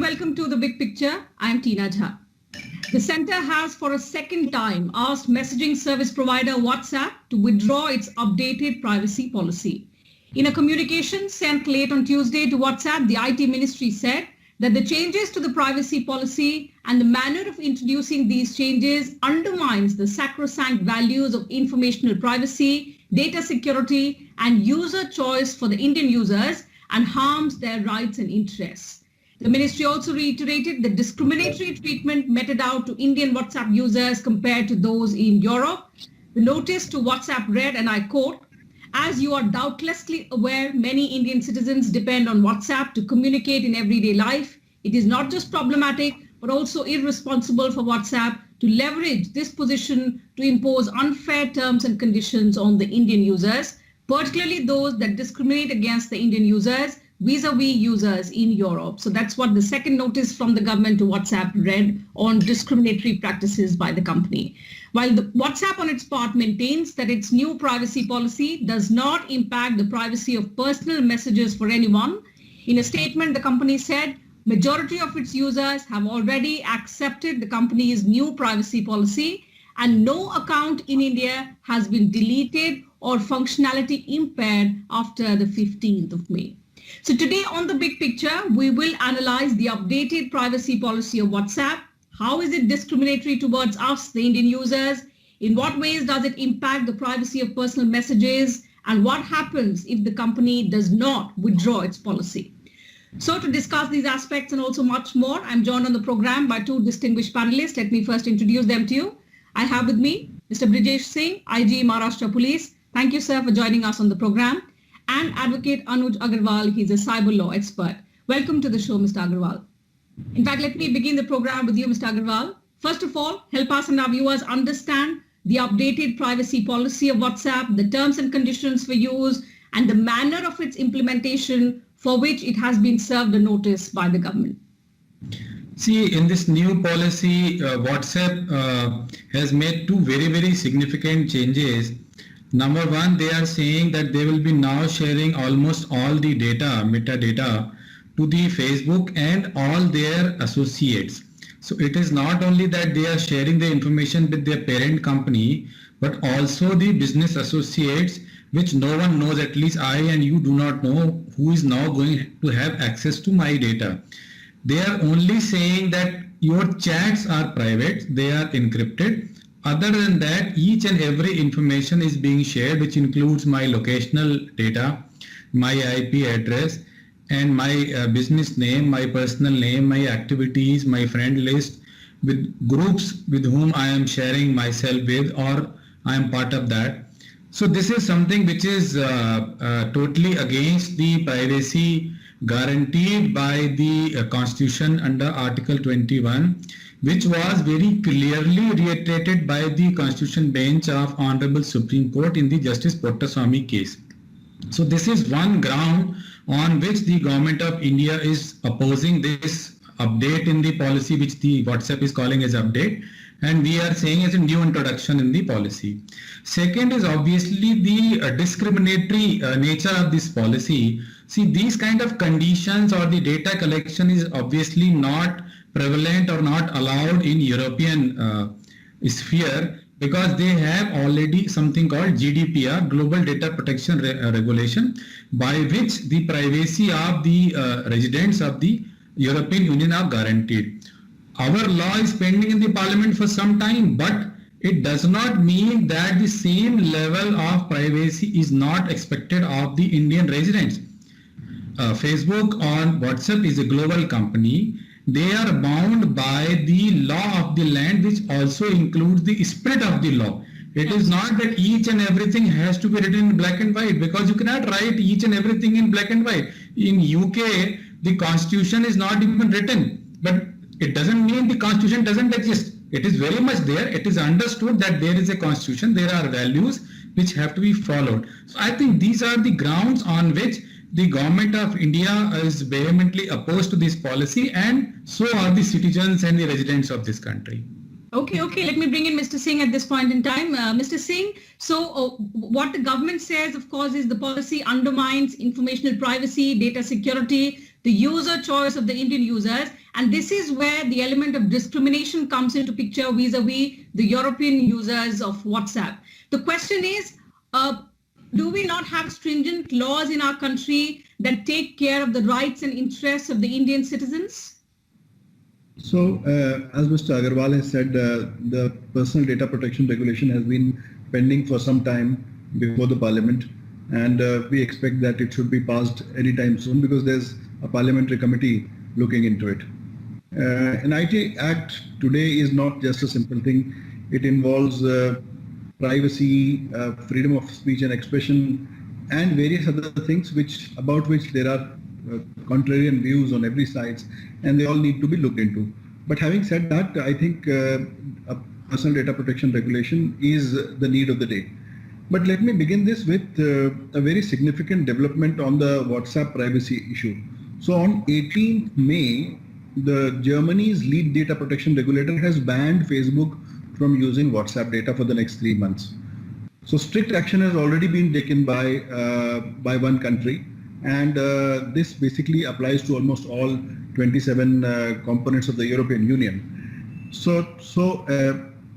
welcome to The Big Picture. I'm Tina Jha. The centre has for a second time asked messaging service provider WhatsApp to withdraw its updated privacy policy. In a communication sent late on Tuesday to WhatsApp, the IT ministry said that the changes to the privacy policy and the manner of introducing these changes undermines the sacrosanct values of informational privacy, data security, and user choice for the Indian users and harms their rights and interests. The ministry also reiterated the discriminatory treatment meted out to Indian WhatsApp users compared to those in Europe. The notice to WhatsApp read, and I quote, "As you are doubtlessly aware, many Indian citizens depend on WhatsApp to communicate in everyday life. It is not just problematic, but also irresponsible for WhatsApp to leverage this position to impose unfair terms and conditions on the Indian users, particularly those that discriminate against the Indian users vis-a-vis users in Europe." So that's what the second notice from the government to WhatsApp read on discriminatory practices by the company. While the WhatsApp on its part maintains that its new privacy policy does not impact the privacy of personal messages for anyone, in a statement the company said majority of its users have already accepted the company's new privacy policy and no account in India has been deleted or functionality impaired after the 15th of May. So today on The Big Picture, we will analyze the updated privacy policy of WhatsApp. How is it discriminatory towards us, the Indian users? In what ways does it impact the privacy of personal messages? And what happens if the company does not withdraw its policy? So to discuss these aspects and also much more, I'm joined on the program by two distinguished panelists. Let me first introduce them to you. I have with me Mr. Brijesh Singh, IG Maharashtra Police. Thank you, sir, for joining us on the program. And Advocate Anuj Agarwal, he's a cyber law expert. Welcome to the show, Mr. Agarwal. In fact, let me begin the program with you, Mr. Agarwal. First of all, help us and our viewers understand the updated privacy policy of WhatsApp, the terms and conditions for use, and the manner of its implementation for which it has been served a notice by the government. See, in this new policy, WhatsApp has made two very significant changes. Number one, they are saying that they will be now sharing almost all the data, metadata, to the Facebook and all their associates. So it is not only that they are sharing the information with their parent company, but also the business associates, which no one knows, at least I and you do not know who is now going to have access to my data. They are only saying that your chats are private, they are encrypted. Other than that, each and every information is being shared, which includes my locational data, my IP address, and my business name, my personal name, my activities, my friend list, with groups with whom I am sharing myself with, or I am part of that. So this is something which is totally against the privacy guaranteed by the Constitution under Article 21, which was very clearly reiterated by the Constitution bench of Honorable Supreme Court in the Justice Pottaswamy case. So this is one ground on which the Government of India is opposing this update in the policy, which the WhatsApp is calling as update, and we are saying as a new introduction in the policy. Second is obviously the discriminatory nature of this policy. See, these kind of conditions or the data collection is obviously not prevalent or not allowed in European sphere, because they have already something called GDPR, Global Data Protection Regulation, by which the privacy of the residents of the European Union are guaranteed. Our law is pending in the Parliament for some time, but it does not mean that the same level of privacy is not expected of the Indian residents. Facebook or WhatsApp is a global company. They are bound by the law of the land, which also includes the spirit of the law. It is not that each and everything has to be written in black and white, because you cannot write each and everything in black and white. In UK, the Constitution is not even written, but it doesn't mean the Constitution doesn't exist. It is very much there. It is understood that there is a Constitution, there are values which have to be followed. So I think these are the grounds on which the Government of India is vehemently opposed to this policy, and so are the citizens and the residents of this country. Okay. Let me bring in Mr. Singh at this point in time. Mr. Singh, so what the government says, of course, is the policy undermines informational privacy, data security, the user choice of the Indian users. And this is where the element of discrimination comes into picture vis-a-vis the European users of WhatsApp. The question is, do we not have stringent laws in our country that take care of the rights and interests of the Indian citizens? So, as Mr. Agarwal has said, the personal data protection regulation has been pending for some time before the Parliament, and we expect that it should be passed anytime soon because there's a parliamentary committee looking into it. An IT Act today is not just a simple thing. It involves privacy, freedom of speech and expression, and various other things about which there are contrarian views on every side, and they all need to be looked into. But having said that, I think a personal data protection regulation is the need of the day. But let me begin this with a very significant development on the WhatsApp privacy issue. So on 18th May, the Germany's lead data protection regulator has banned Facebook from using WhatsApp data for the next 3 months. So strict action has already been taken by one country, and this basically applies to almost all 27 components of the European Union. So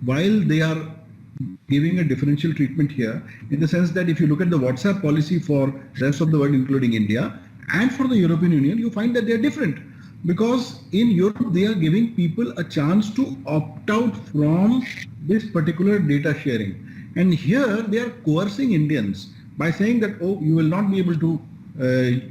while they are giving a differential treatment here, in the sense that if you look at the WhatsApp policy for the rest of the world, including India, and for the European Union, you find that they are different. Because in Europe, they are giving people a chance to opt out from this particular data sharing. And here they are coercing Indians by saying that, oh, you will not be able to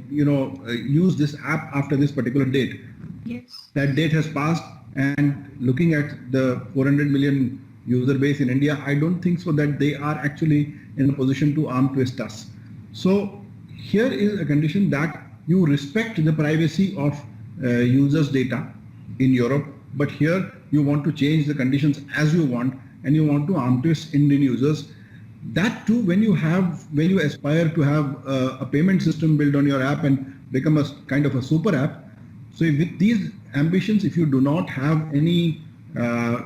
use this app after this particular date. Yes. That date has passed, and looking at the 400 million user base in India, I don't think so that they are actually in a position to arm twist us. So here is a condition that you respect the privacy of users' data in Europe, but here you want to change the conditions as you want, and you want to arm twist Indian users. That too, when you aspire to have a payment system built on your app and become a kind of a super app. So with these ambitions, if you do not have any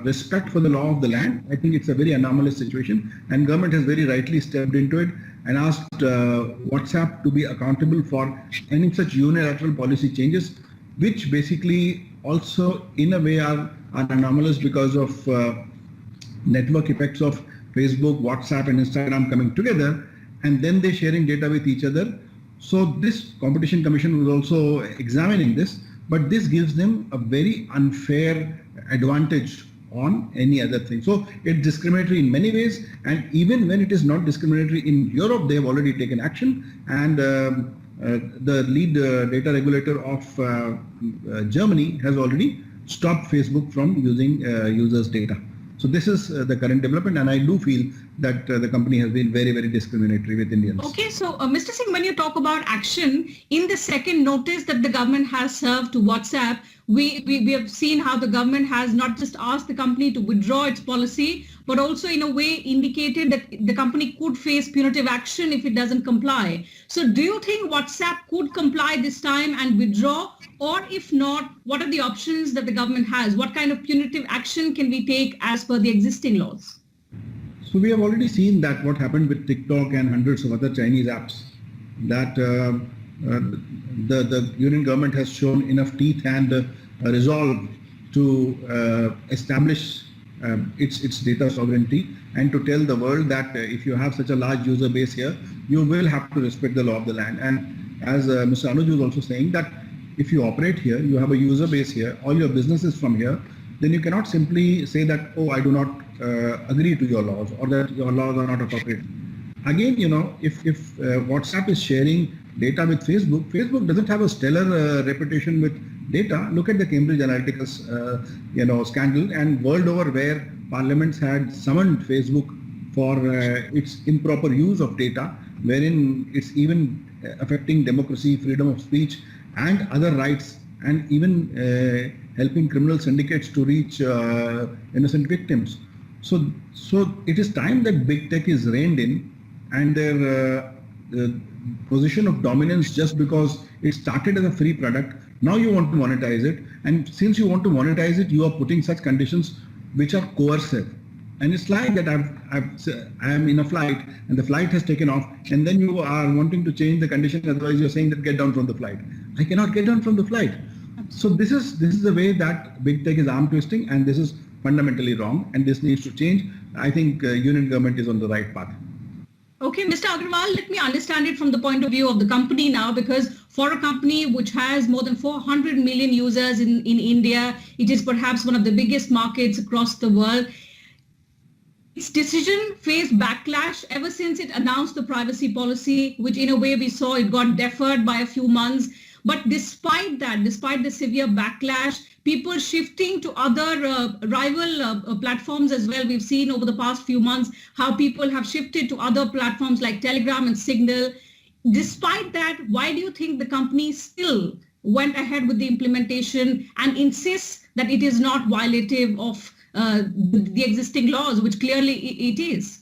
respect for the law of the land, I think it's a very anomalous situation, and government has very rightly stepped into it and asked WhatsApp to be accountable for any such unilateral policy changes, which basically also in a way are anomalous because of network effects of Facebook, WhatsApp and Instagram coming together, and then they sharing data with each other. So this Competition Commission was also examining this, but this gives them a very unfair advantage on any other thing. So it's discriminatory in many ways, and even when it is not discriminatory in Europe, they have already taken action, and the lead data regulator of Germany has already stopped Facebook from using users' data. So this is the current development, and I do feel that the company has been very, very discriminatory with Indians. Okay, so Mr. Singh, when you talk about action, in the second notice that the government has served to WhatsApp, we have seen how the government has not just asked the company to withdraw its policy, but also in a way indicated that the company could face punitive action if it doesn't comply. So do you think WhatsApp could comply this time and withdraw? Or if not, what are the options that the government has? What kind of punitive action can we take as per the existing laws? So we have already seen that what happened with TikTok and hundreds of other Chinese apps, that the Union government has shown enough teeth and resolve to establish its data sovereignty, and to tell the world that if you have such a large user base here, you will have to respect the law of the land. And as Mr. Anuj was also saying, that if you operate here, you have a user base here, all your business is from here, then you cannot simply say that, oh, I do not agree to your laws, or that your laws are not appropriate. Again, if WhatsApp is sharing data with Facebook, Facebook doesn't have a stellar reputation with data. Look at the Cambridge Analytica scandal, and world over, where parliaments had summoned Facebook for its improper use of data, wherein it's even affecting democracy, freedom of speech and other rights, and even helping criminal syndicates to reach innocent victims. So it is time that big tech is reined in, and their position of dominance, just because it started as a free product, now you want to monetize it, and since you want to monetize it, you are putting such conditions which are coercive. And it's like that I am in a flight and the flight has taken off, and then you are wanting to change the condition, otherwise you're saying that get down from the flight. I cannot get on from the flight. So this is the way that big tech is arm twisting, and this is fundamentally wrong, and this needs to change. I think union government is on the right path. Okay, Mr. Agarwal, let me understand it from the point of view of the company now, because for a company which has more than 400 million users in India, it is perhaps one of the biggest markets across the world. Its decision faced backlash ever since it announced the privacy policy, which in a way we saw it got deferred by a few months. But despite that, despite the severe backlash, people shifting to other rival platforms as well. We've seen over the past few months how people have shifted to other platforms like Telegram and Signal. Despite that, why do you think the company still went ahead with the implementation and insists that it is not violative of the existing laws, which clearly it is?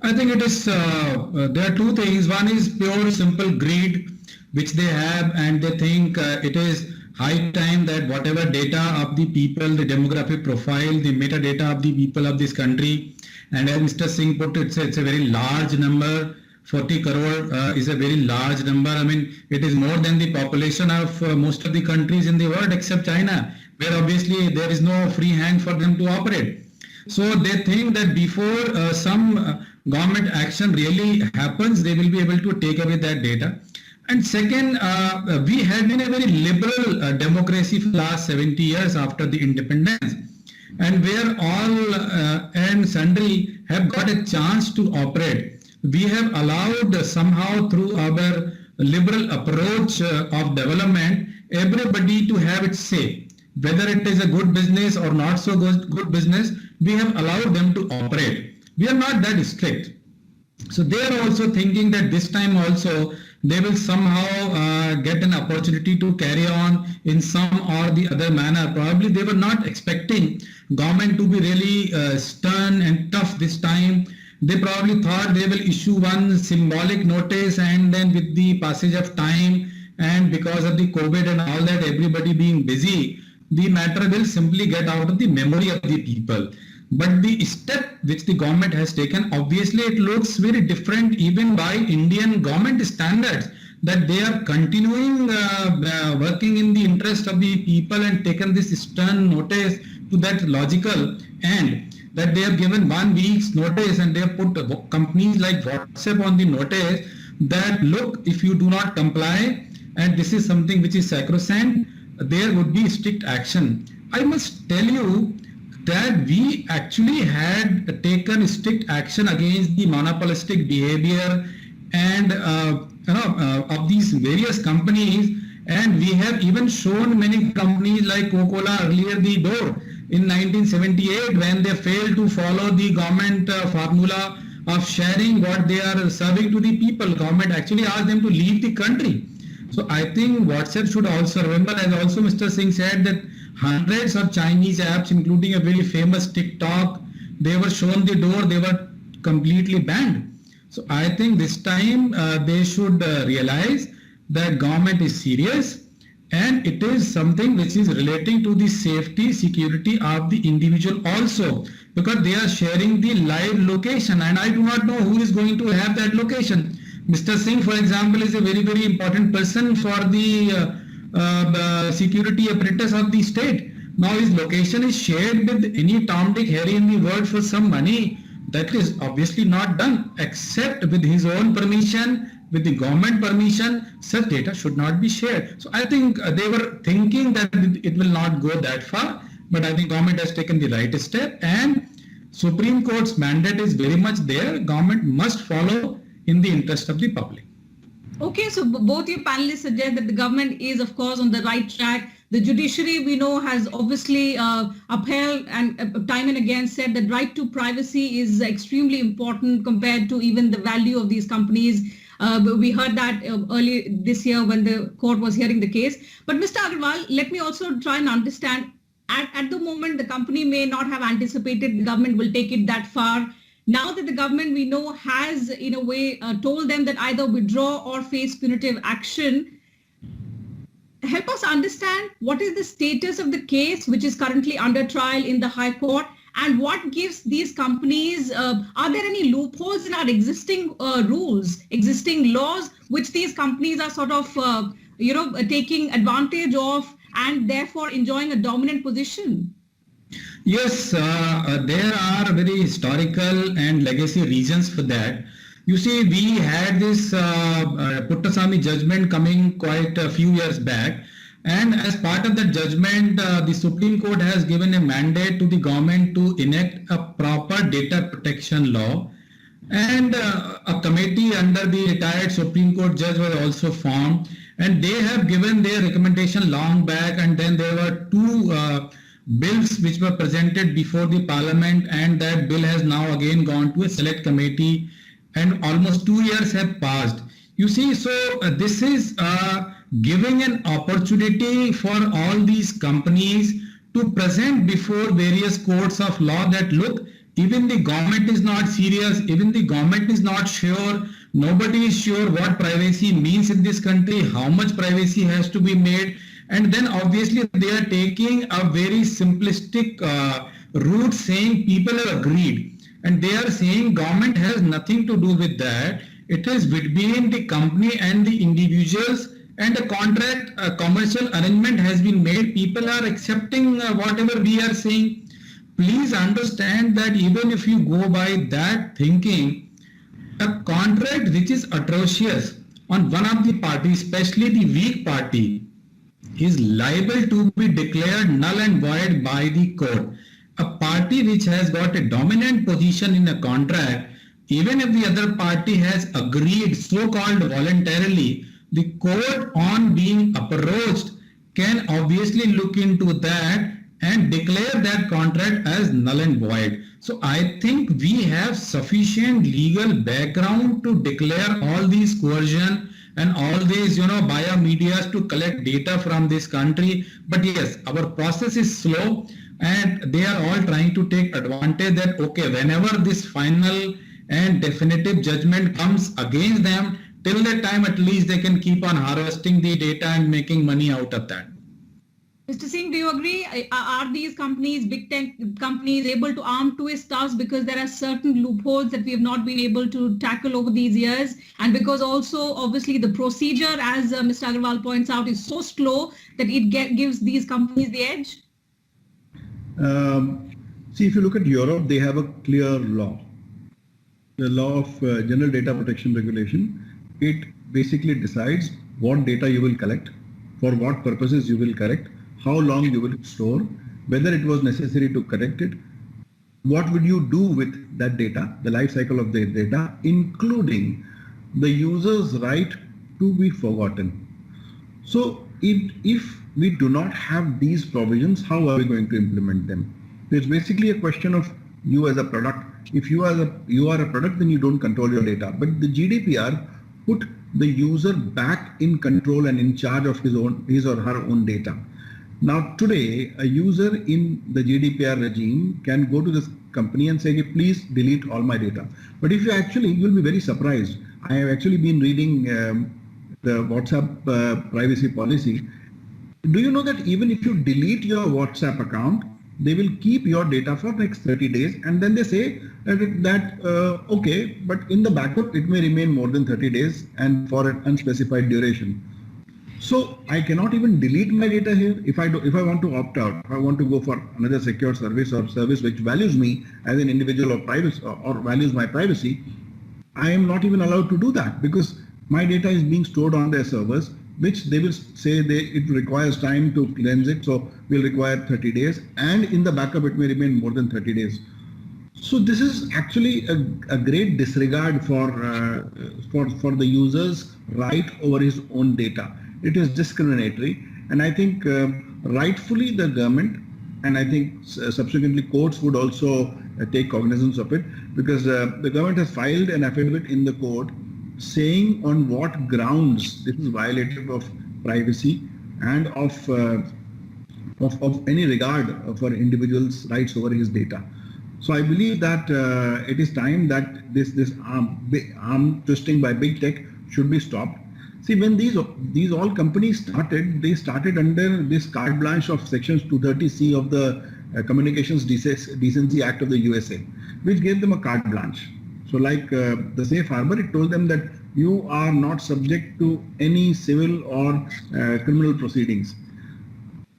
I think it is, there are two things. One is pure simple greed, which they have, and they think it is high time that whatever data of the people, the demographic profile, the metadata of the people of this country, and as Mr. Singh put it, it's a very large number. 40 crore is a very large number. I mean, it is more than the population of most of the countries in the world except China, where obviously there is no free hand for them to operate. So they think that before some government action really happens, they will be able to take away that data. And second, we had been a very liberal democracy for the last 70 years after the independence, and where all and sundry have got a chance to operate. We have allowed somehow through our liberal approach of development, everybody to have its say. Whether it is a good business or not so good business, we have allowed them to operate. We are not that strict. So they are also thinking that this time also they will somehow get an opportunity to carry on in some or the other manner. Probably they were not expecting government to be really stern and tough this time. They probably thought they will issue one symbolic notice, and then with the passage of time and because of the COVID and all that, everybody being busy, the matter will simply get out of the memory of the people. But the step which the government has taken, obviously it looks very different even by Indian government standards, that they are continuing working in the interest of the people and taken this stern notice to that logical end, that they have given 1 week's notice, and they have put companies like WhatsApp on the notice that look, if you do not comply and this is something which is sacrosanct, there would be strict action. I must tell you that we actually had taken strict action against the monopolistic behavior and of these various companies, and we have even shown many companies like Coca-Cola earlier the door in 1978 when they failed to follow the government formula of sharing what they are serving to the people. Government actually asked them to leave the country. So I think WhatsApp should also remember, as also Mr. Singh said, that hundreds of Chinese apps, including a very famous TikTok, they were shown the door, they were completely banned. So I think this time they should realize that government is serious, and it is something which is relating to the safety, security of the individual also, because they are sharing the live location, and I do not know who is going to have that location. Mr. Singh, for example, is a very, very important person for the security apparatus of the state. Now his location is shared with any Tom, Dick, Harry in the world for some money. That is obviously not done, except with his own permission, with the government permission. Such data should not be shared. So I think they were thinking that it will not go that far, but I think government has taken the right step, and Supreme Court's mandate is very much there. Government must follow in the interest of the public. Okay, so both your panelists suggest that the government is, of course, on the right track. The judiciary, we know, has obviously upheld and time and again said that right to privacy is extremely important compared to even the value of these companies. We heard that earlier this year when the court was hearing the case. But Mr. Agarwal, let me also try and understand, at the moment, the company may not have anticipated the government will take it that far. Now that the government, we know, has in a way told them that either withdraw or face punitive action, help us understand what is the status of the case which is currently under trial in the High Court, and what gives these companies, are there any loopholes in our existing rules, existing laws, which these companies are sort of taking advantage of and therefore enjoying a dominant position? Yes, there are very historical and legacy reasons for that. You see, we had this Puttaswamy judgment coming quite a few years back, and as part of that judgment, the Supreme Court has given a mandate to the government to enact a proper data protection law, and a committee under the retired Supreme Court judge was also formed, and they have given their recommendation long back, and then there were two bills which were presented before the parliament, and that bill has now again gone to a select committee, and almost 2 years have passed. You see, so this is giving an opportunity for all these companies to present before various courts of law that look, even the government is not serious, even the government is not sure, nobody is sure what privacy means in this country, how much privacy has to be made. And then obviously they are taking a very simplistic route, saying people have agreed, and they are saying government has nothing to do with that. It is between the company and the individuals, and a contract, a commercial arrangement has been made. People are accepting whatever we are saying. Please understand that even if you go by that thinking, a contract which is atrocious on one of the parties, especially the weak party, is liable to be declared null and void by the court. A party which has got a dominant position in a contract, even if the other party has agreed so-called voluntarily, the court on being approached can obviously look into that and declare that contract as null and void. So I think we have sufficient legal background to declare all these coercion and all these, biomedias to collect data from this country. But yes, our process is slow, and they are all trying to take advantage that, okay, whenever this final and definitive judgment comes against them, till that time at least they can keep on harvesting the data and making money out of that. Mr. Singh, do you agree? Are these companies, big tech companies, able to arm twist us because there are certain loopholes that we have not been able to tackle over these years? And because also, obviously, the procedure, as Mr. Agarwal points out, is so slow that it gives these companies the edge? See, if you look at Europe, they have a clear law. The law of General Data Protection Regulation. It basically decides what data you will collect, for what purposes you will collect, how long you will store, whether it was necessary to collect it, what would you do with that data, the life cycle of the data, including the user's right to be forgotten. So if we do not have these provisions, how are we going to implement them? It's basically a question of you as a product. If you are a product, then you don't control your data. But the GDPR put the user back in control and in charge of his or her own data. Now today, a user in the GDPR regime can go to this company and say, please delete all my data. But if you'll be very surprised. I have actually been reading the WhatsApp privacy policy. Do you know that even if you delete your WhatsApp account, they will keep your data for next 30 days, and then they say that okay, but in the backup it may remain more than 30 days and for an unspecified duration. So I cannot even delete my data here. If I want to opt out, if I want to go for another secure service or service which values me as an individual or values my privacy, I am not even allowed to do that because my data is being stored on their servers, which they will say it requires time to cleanse it, so will require 30 days, and in the backup it may remain more than 30 days. So this is actually a great disregard for the user's right over his own data. It is discriminatory, and I think rightfully the government, and I think subsequently courts would also take cognizance of it, because the government has filed an affidavit in the court saying on what grounds this is violative of privacy and of any regard for individuals' rights over his data. So I believe that it is time that this arm twisting by big tech should be stopped. See, when these all companies started, they started under this carte blanche of sections 230C of the Communications Decency Act of the USA, which gave them a carte blanche. So like the safe harbor, it told them that you are not subject to any civil or criminal proceedings.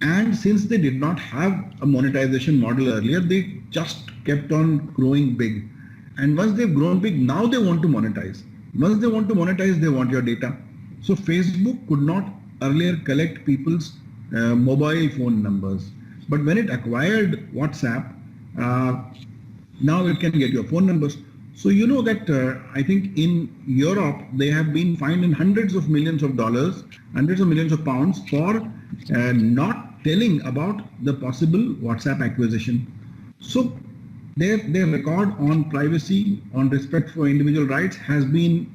And since they did not have a monetization model earlier, they just kept on growing big. And once they've grown big, now they want to monetize. Once they want to monetize, they want your data. So Facebook could not earlier collect people's mobile phone numbers. But when it acquired WhatsApp, now it can get your phone numbers. So you know that I think in Europe, they have been fined in hundreds of millions of dollars, hundreds of millions of pounds for not telling about the possible WhatsApp acquisition. So their record on privacy, on respect for individual rights has been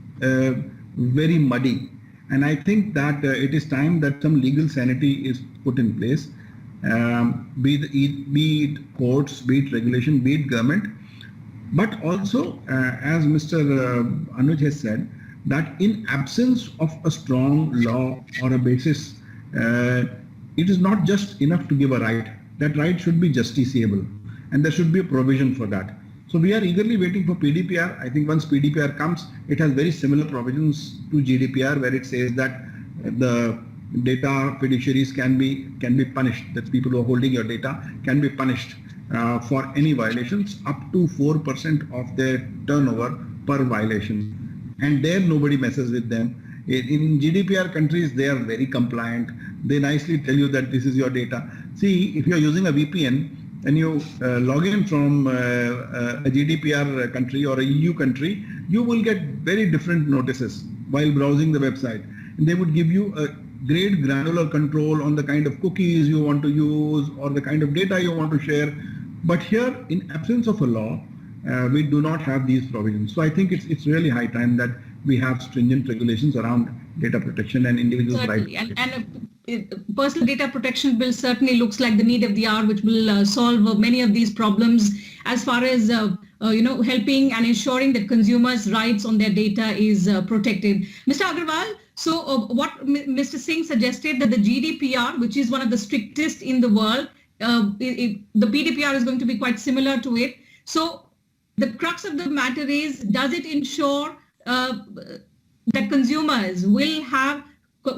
very muddy. And I think that it is time that some legal sanity is put in place, be it courts, be it regulation, be it government. But also, as Mr. Anuj has said, that in absence of a strong law or a basis, it is not just enough to give a right. That right should be justiciable, and there should be a provision for that. So we are eagerly waiting for PDPR. I think once PDPR comes, it has very similar provisions to GDPR, where it says that the data fiduciaries can be punished, that people who are holding your data can be punished for any violations up to 4% of their turnover per violation. And there nobody messes with them. In GDPR countries, they are very compliant. They nicely tell you that this is your data. See, if you are using a VPN and you log in from a GDPR country or a EU country, you will get very different notices while browsing the website. And they would give you a great granular control on the kind of cookies you want to use or the kind of data you want to share. But here, in absence of a law, we do not have these provisions. So I think it's really high time that we have stringent regulations around data protection and individual rights. And personal data protection bill certainly looks like the need of the hour, which will solve many of these problems as far as helping and ensuring that consumers' rights on their data is protected. Mr. Agarwal, so what Mr. Singh suggested, that the GDPR, which is one of the strictest in the world, the PDPR is going to be quite similar to it. So the crux of the matter is, does it ensure that consumers will have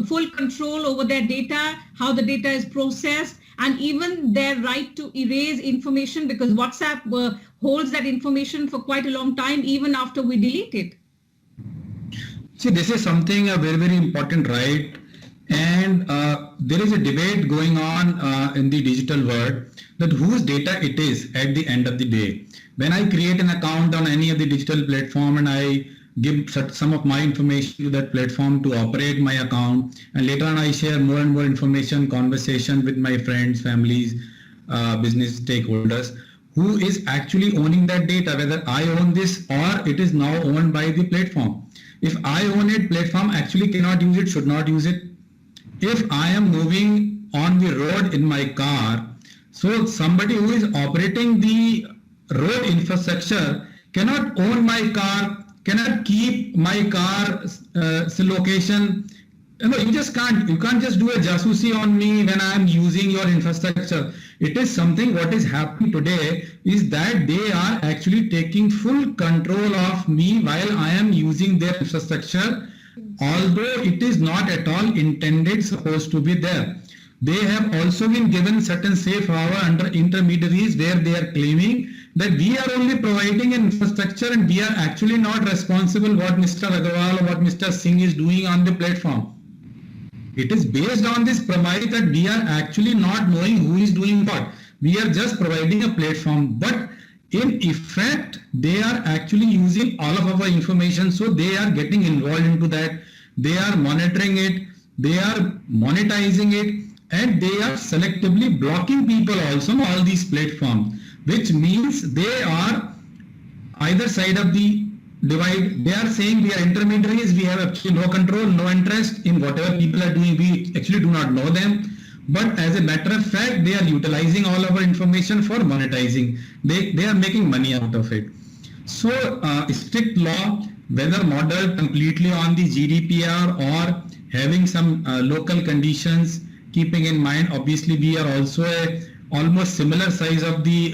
full control over their data, how the data is processed, and even their right to erase information, because WhatsApp holds that information for quite a long time, even after we delete it? See, this is something a very, very important right. And there is a debate going on in the digital world that whose data it is at the end of the day. When I create an account on any of the digital platform and I give some of my information to that platform to operate my account, and later on I share more and more information, conversation with my friends, families, business stakeholders, who is actually owning that data, whether I own this or it is now owned by the platform. If I own it, platform actually cannot use it, should not use it. If I am moving on the road in my car, so somebody who is operating the road infrastructure cannot own my car, cannot keep my car's location. You just can't. You can't just do a jasusi on me when I am using your infrastructure. It is something what is happening today is that they are actually taking full control of me while I am using their infrastructure, although it is not at all intended supposed to be there. They have also been given certain safe harbor under intermediaries where they are claiming that we are only providing an infrastructure and we are actually not responsible what Mr. Agarwal or what Mr. Singh is doing on the platform. It is based on this premise that we are actually not knowing who is doing what. We are just providing a platform, but in effect, they are actually using all of our information. So they are getting involved into that. They are monitoring it. They are monetizing it. And they are selectively blocking people also on all these platforms, which means they are either side of the divide. They are saying we are intermediaries, we have actually no control, no interest in whatever people are doing. We actually do not know them. But as a matter of fact, they are utilizing all our information for monetizing. They are making money out of it. So strict law, whether modeled completely on the GDPR or having some local conditions, keeping in mind, obviously we are also a almost similar size of the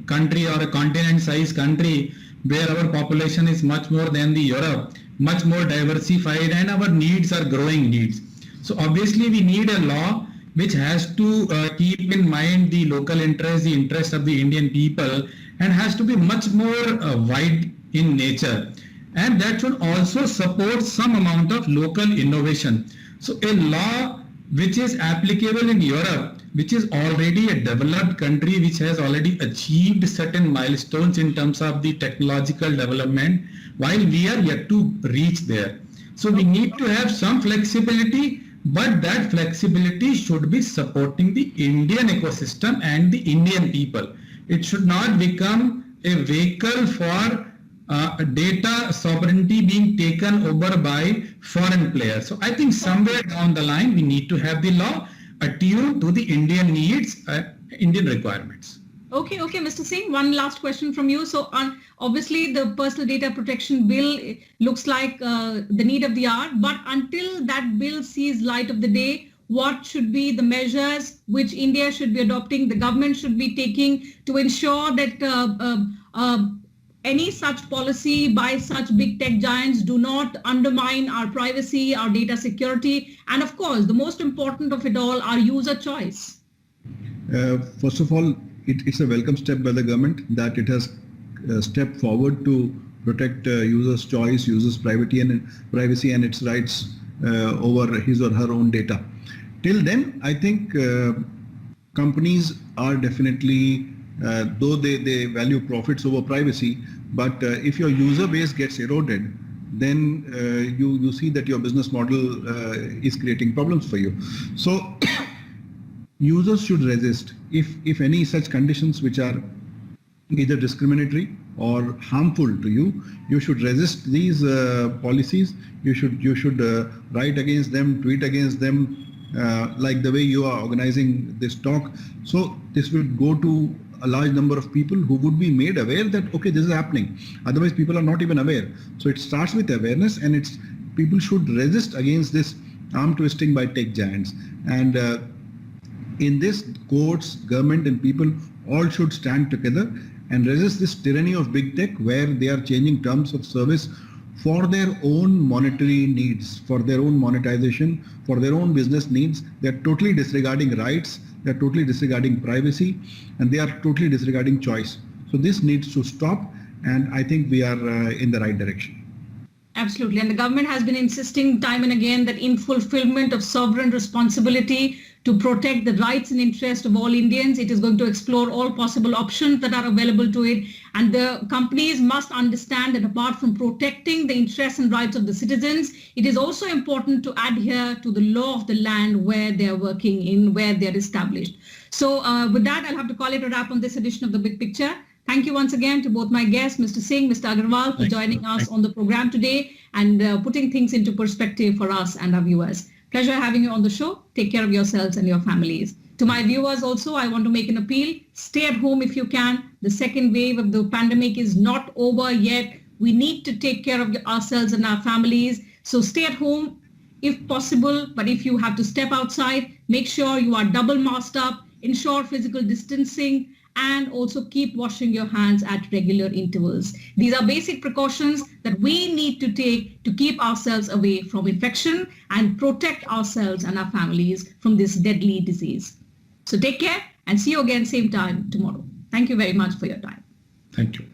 country or a continent size country where our population is much more than the Europe. much more diversified and our needs are growing needs. So obviously we need a law which has to keep in mind the local interest, the interest of the Indian people, and has to be much more wide in nature. And that should also support some amount of local innovation. So a law which is applicable in Europe, which is already a developed country, which has already achieved certain milestones in terms of the technological development, while we are yet to reach there. So we need to have some flexibility, but that flexibility should be supporting the Indian ecosystem and the Indian people. It should not become a vehicle for data sovereignty being taken over by foreign players. So I think somewhere down the line, we need to have the law attuned to the Indian needs, Indian requirements. Okay, Mr. Singh, one last question from you. So obviously the personal data protection bill looks like the need of the hour, but until that bill sees light of the day, what should be the measures which India should be adopting, the government should be taking to ensure that any such policy by such big tech giants do not undermine our privacy, our data security, and of course, the most important of it all, our user choice? First of all, it's a welcome step by the government that it has stepped forward to protect users' choice, users' privacy and its rights over his or her own data. Till then, I think companies are definitely, though they value profits over privacy, but if your user base gets eroded, then you see that your business model is creating problems for you. So users should resist. If any such conditions which are either discriminatory or harmful to you, you should resist these policies. You should write against them, tweet against them, like the way you are organizing this talk. So this will go to a large number of people who would be made aware that, okay, this is happening. Otherwise, people are not even aware. So it starts with awareness, and people should resist against this arm twisting by tech giants. And in this, courts, government, and people all should stand together and resist this tyranny of big tech, where they are changing terms of service for their own monetary needs, for their own monetization, for their own business needs. They're totally disregarding rights, they're totally disregarding privacy, and they are totally disregarding choice. So this needs to stop, and I think we are in the right direction. Absolutely. And the government has been insisting time and again that in fulfillment of sovereign responsibility to protect the rights and interests of all Indians, it is going to explore all possible options that are available to it. And the companies must understand that apart from protecting the interests and rights of the citizens, it is also important to adhere to the law of the land where they are working in, where they are established. So with that, I'll have to call it a wrap on this edition of The Big Picture. Thank you once again to both my guests, Mr. Singh, Mr. Agarwal, for joining us on the program today and putting things into perspective for us and our viewers. Pleasure having you on the show. Take care of yourselves and your families. To my viewers also, I want to make an appeal. Stay at home if you can. The second wave of the pandemic is not over yet. We need to take care of ourselves and our families. So stay at home if possible. But if you have to step outside, make sure you are double masked up, ensure physical distancing, and also keep washing your hands at regular intervals. These are basic precautions that we need to take to keep ourselves away from infection and protect ourselves and our families from this deadly disease. So take care and see you again same time tomorrow. Thank you very much for your time. Thank you.